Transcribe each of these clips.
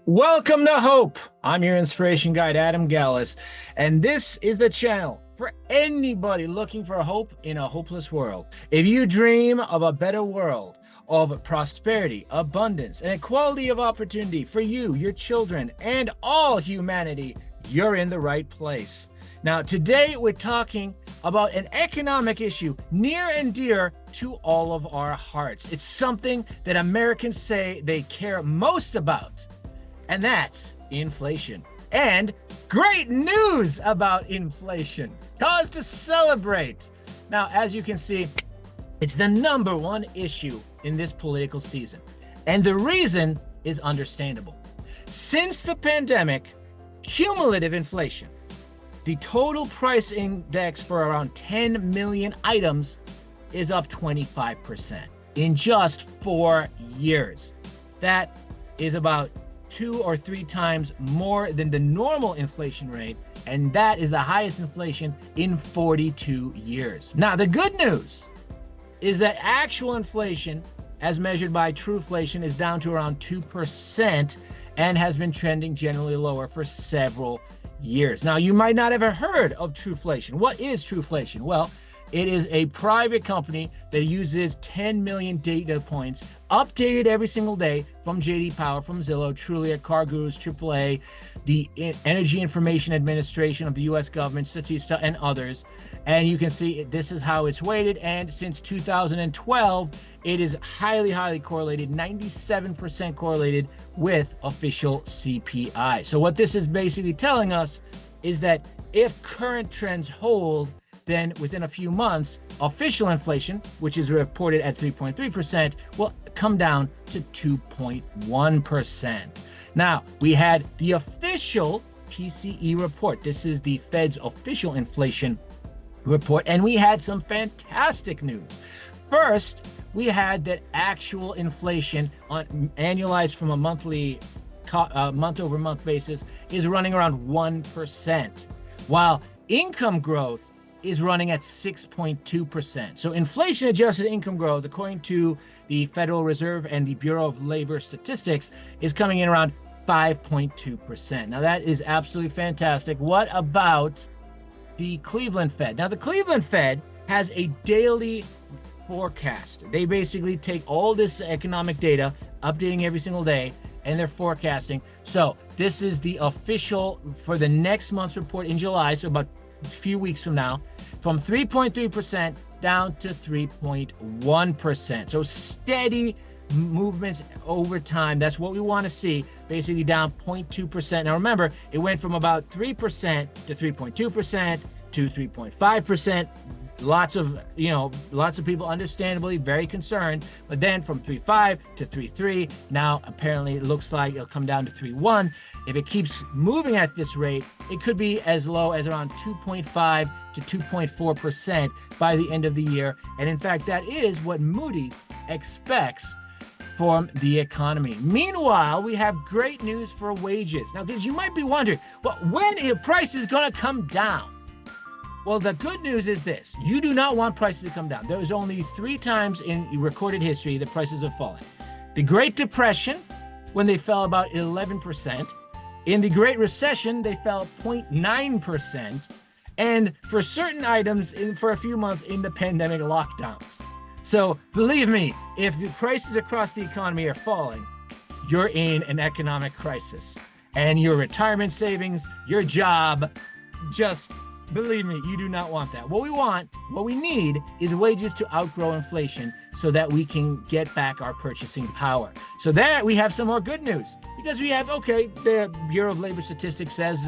Welcome to Hope. I'm your inspiration guide, Adam Gallus, and this is the channel for anybody looking for hope in a hopeless world. If you dream of a better world, of prosperity, abundance, and equality of opportunity for you, your children, and all humanity, you're in the right place. Now, today we're talking about an economic issue near and dear to all of our hearts. It's something that Americans say they care most about. And that's inflation. And great news about inflation. Cause to celebrate. Now, as you can see, it's the number one issue in this political season. And the reason is understandable. Since the pandemic, cumulative inflation, the total price index for around 10 million items is up 25% in just 4 years. That is about 2 or 3 times more than the normal inflation rate, and that is the highest inflation in 42 years. Now, the good news is that actual inflation, as measured by Truflation, is down to around 2% and has been trending generally lower for several years. Now, you might not have heard of Truflation. What is Truflation? Well, it is a private company that uses 10 million data points, updated every single day from J.D. Power, from Zillow, Trulia, CarGurus, AAA, the Energy Information Administration of the U.S. government, Statista, and others. And you can see this is how it's weighted. And since 2012, it is highly correlated, 97% correlated with official CPI. So what this is basically telling us is that if current trends hold, then within a few months, official inflation, which is reported at 3.3%, will come down to 2.1%. Now, we had the official PCE report. This is the Fed's official inflation report, and we had some fantastic news. First, we had that actual inflation on annualized from a monthly month-over-month basis is running around 1%, while income growth is running at 6.2%. So inflation-adjusted income growth, according to the Federal Reserve and the Bureau of Labor Statistics, is coming in around 5.2%. Now, that is absolutely fantastic. What about the Cleveland Fed? Now, the Cleveland Fed has a daily forecast. They basically take all this economic data, updating every single day, and they're forecasting. So this is the official for the next month's report in July, so about a few weeks from now, from 3.3% down to 3.1%. So steady movements over time. That's what we want to see, basically down 0.2%. Now remember, it went from about 3% to 3.2% to 3.5%. Lots of people understandably very concerned, but then from 3.5 to 3.3, now apparently it looks like it'll come down to 3.1. If it keeps moving at this rate, it could be as low as around 2.5 to 2.4% by the end of the year. And in fact, that is what Moody's expects from the economy. Meanwhile, we have great news for wages. Now, because you might be wondering, well, when are prices going to come down? Well, the good news is this. You do not want prices to come down. There was only 3 times in recorded history that prices have fallen. The Great Depression, when they fell about 11%. In the Great Recession, they fell 0.9%. And for certain items, for a few months in the pandemic lockdowns. So believe me, if the prices across the economy are falling, you're in an economic crisis. And your retirement savings, your job, just believe me, you do not want that. What we need is wages to outgrow inflation so that we can get back our purchasing power. So that we have some more good news. Because we have, the Bureau of Labor Statistics says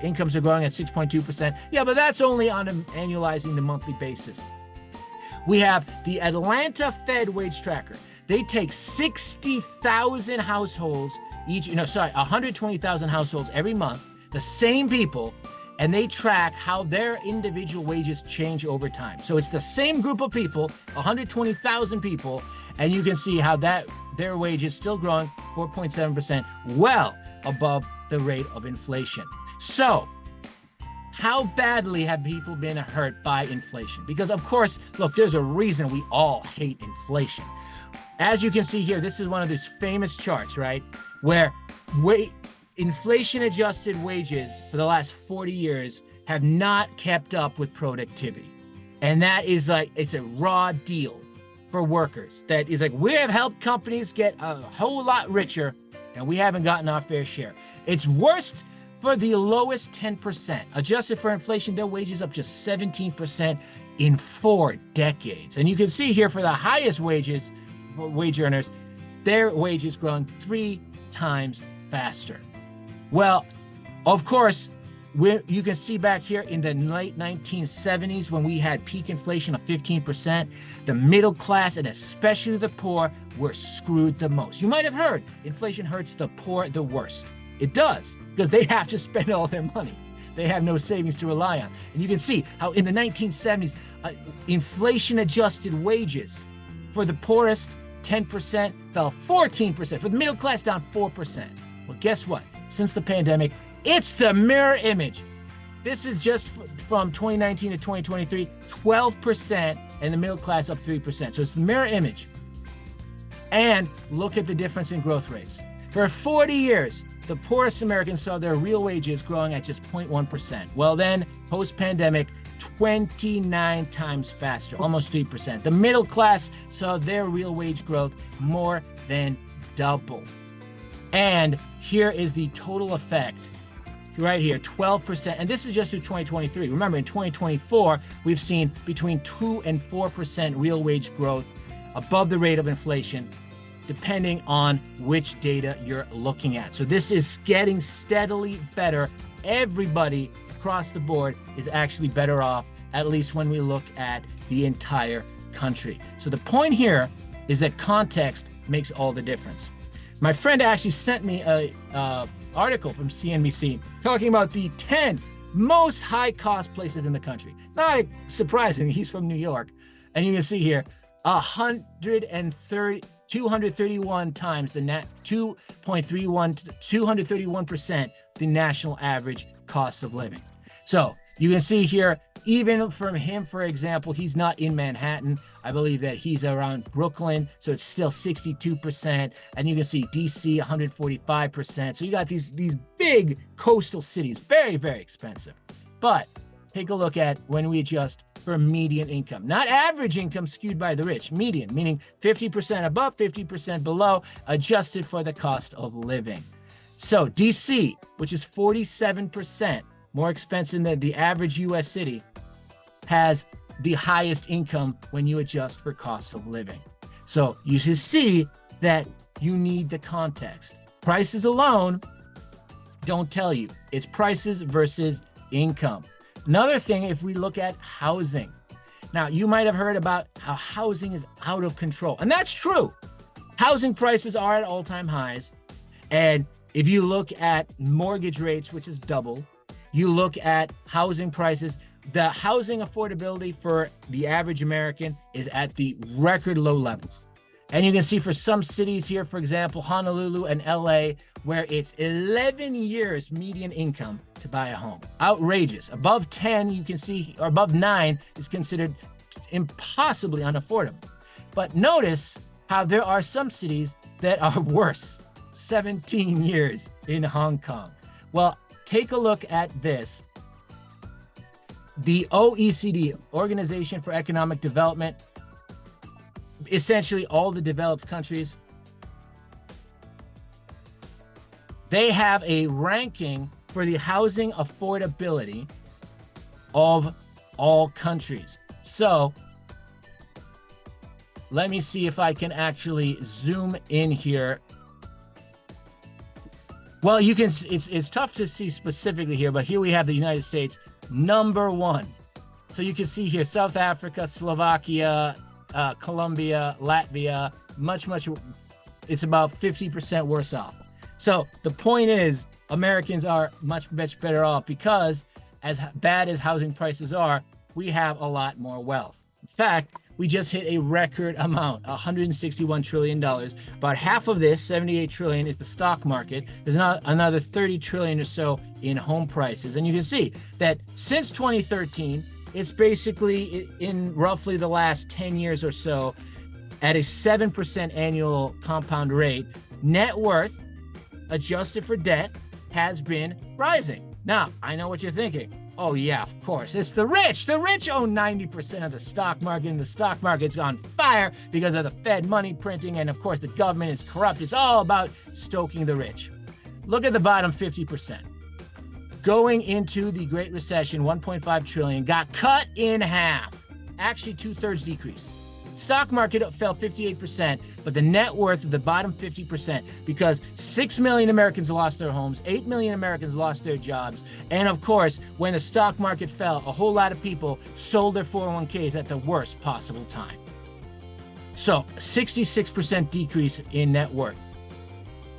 incomes are growing at 6.2%. Yeah, but that's only on an annualizing the monthly basis. We have the Atlanta Fed Wage Tracker. They take 60,000 households 120,000 households every month, the same people, and they track how their individual wages change over time. So it's the same group of people, 120,000 people, and you can see how their wages still growing 4.7%, well above the rate of inflation. So how badly have people been hurt by inflation? Because of course, look, there's a reason we all hate inflation. as you can see here, this is one of those famous charts, right? Where inflation adjusted wages for the last 40 years have not kept up with productivity. And that is like, it's a raw deal for workers. That is like, we have helped companies get a whole lot richer and we haven't gotten our fair share. It's worst for the lowest 10%. Adjusted for inflation, their wages up just 17% in 4 decades. And you can see here for the highest wages, wage earners, their wages growing 3 times faster. Well, of course, you can see back here in the late 1970s when we had peak inflation of 15%, the middle class and especially the poor were screwed the most. You might have heard inflation hurts the poor the worst. It does, because they have to spend all their money. They have no savings to rely on. And you can see how in the 1970s, inflation adjusted wages for the poorest 10% fell 14%, for the middle class down 4%. Well, guess what? Since the pandemic, it's the mirror image. This is just from 2019 to 2023, 12%, and the middle class up 3%. So it's the mirror image. And look at the difference in growth rates. For 40 years, the poorest Americans saw their real wages growing at just 0.1%. Well, then, post-pandemic, 29 times faster, almost 3%. The middle class saw their real wage growth more than double. And here is the total effect right here, 12%. And this is just through 2023. Remember, in 2024, we've seen between 2 and 4% real wage growth above the rate of inflation, depending on which data you're looking at. So this is getting steadily better. Everybody across the board is actually better off, at least when we look at the entire country. So the point here is that context makes all the difference. My friend actually sent me a article from CNBC talking about the 10 most high cost places in the country. Not surprising, he's from New York. And you can see here, 231 times the 231% the national average cost of living. So you can see here, even from him, for example, he's not in Manhattan. I believe that he's around Brooklyn, so it's still 62%. And you can see DC, 145%. So you got these big coastal cities, very, very expensive. But take a look at when we adjust for median income, not average income skewed by the rich, median, meaning 50% above, 50% below, adjusted for the cost of living. So DC, which is 47% more expensive than the average US city, has the highest income when you adjust for cost of living. So you should see that you need the context. Prices alone don't tell you. It's prices versus income. Another thing, if we look at housing. Now, you might have heard about how housing is out of control. And that's true. Housing prices are at all-time highs. And if you look at mortgage rates, which is double, you look at housing prices, the housing affordability for the average American is at the record low levels. And you can see for some cities here, for example, Honolulu and LA, where it's 11 years median income to buy a home. Outrageous. Above 10, you can see, or above 9 is considered impossibly unaffordable. But notice how there are some cities that are worse. 17 years in Hong Kong. Well, take a look at this. The OECD, Organization for Economic Development, essentially all the developed countries, they have a ranking for the housing affordability of all countries. So let me see if I can actually zoom in here. Well, you can, it's tough to see specifically here, but here we have the United States, #1. So you can see here, South Africa, Slovakia, Colombia, Latvia, much, it's about 50% worse off. So the point is, Americans are much better off because as bad as housing prices are, we have a lot more wealth. In fact, we just hit a record amount, $161 trillion. About half of this, 78 trillion, is the stock market. There's another 30 trillion or so in home prices. And you can see that since 2013, it's basically in roughly the last 10 years or so, at a 7% annual compound rate, net worth adjusted for debt has been rising. Now, I know what you're thinking. Oh yeah, of course, it's the rich. The rich own 90% of the stock market, and the stock market's on fire because of the Fed money printing, and of course the government is corrupt. It's all about stoking the rich. Look at the bottom 50%. Going into the Great Recession, 1.5 trillion got cut in half. Actually, 2/3 decrease. Stock market fell 58%, but the net worth of the bottom 50%, because 6 million Americans lost their homes, 8 million Americans lost their jobs, and of course, when the stock market fell, a whole lot of people sold their 401ks at the worst possible time. So, 66% decrease in net worth.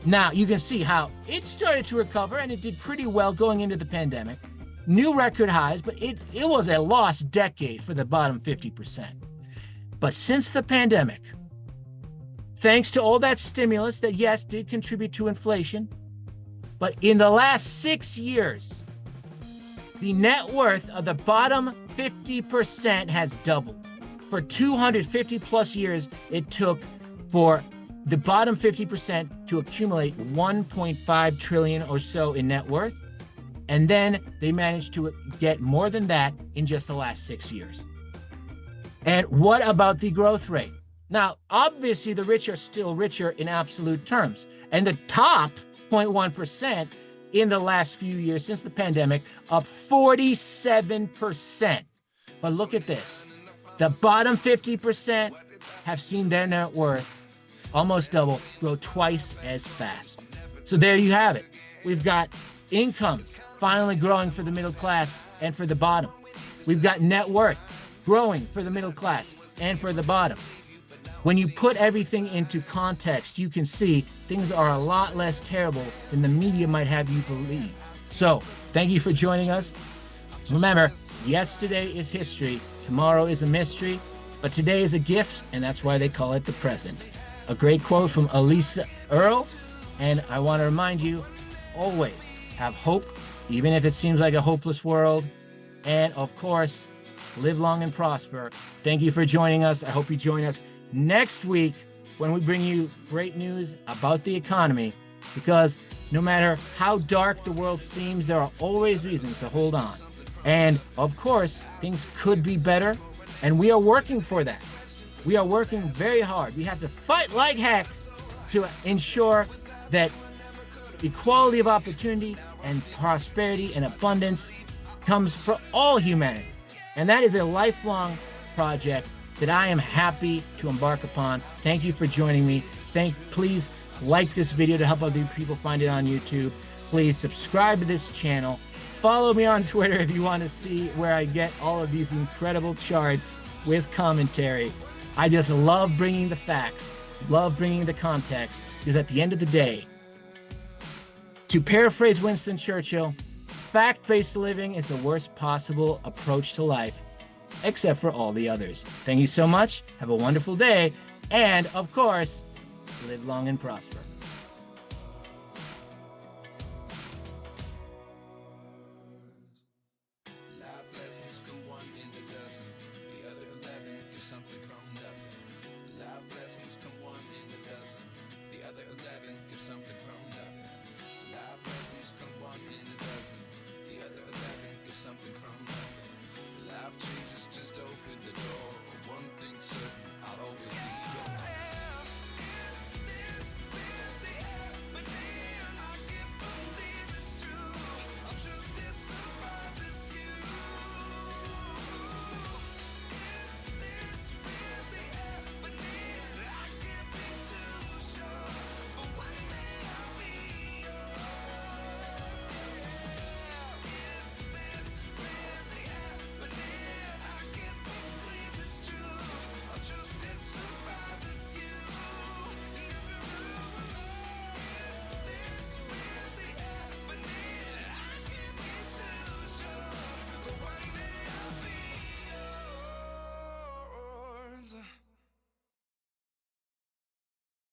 Now, you can see how it started to recover, and it did pretty well going into the pandemic. New record highs, but it was a lost decade for the bottom 50%. But since the pandemic, thanks to all that stimulus that, yes, did contribute to inflation, but in the last 6 years, the net worth of the bottom 50% has doubled. For 250 plus years, it took for the bottom 50% to accumulate 1.5 trillion or so in net worth. And then they managed to get more than that in just the last 6 years. And what about the growth rate? Now, obviously, the rich are still richer in absolute terms. And the top 0.1% in the last few years since the pandemic, up 47%. But look at this. The bottom 50% have seen their net worth almost double, grow twice as fast. So there you have it. We've got income finally growing for the middle class and for the bottom. We've got net worth growing for the middle class and for the bottom. When you put everything into context, you can see things are a lot less terrible than the media might have you believe. So, thank you for joining us. Remember, yesterday is history, tomorrow is a mystery, but today is a gift, and that's why they call it the present. A great quote from Elisa Earle, and I want to remind you, always have hope, even if it seems like a hopeless world, and of course, live long and prosper. Thank you for joining us. I hope you join us next week when we bring you great news about the economy, because no matter how dark the world seems, there are always reasons to hold on. And of course, things could be better, and we are working for that. We are working very hard. We have to fight like heck to ensure that equality of opportunity and prosperity and abundance comes for all humanity. And that is a lifelong project that I am happy to embark upon. Thank you for joining me. Please like this video to help other people find it on YouTube. Please subscribe to this channel. Follow me on Twitter if you want to see where I get all of these incredible charts with commentary. I just love bringing the facts, love bringing the context, because at the end of the day, to paraphrase Winston Churchill, fact-based living is the worst possible approach to life, except for all the others. Thank you so much. Have a wonderful day. And, of course, live long and prosper.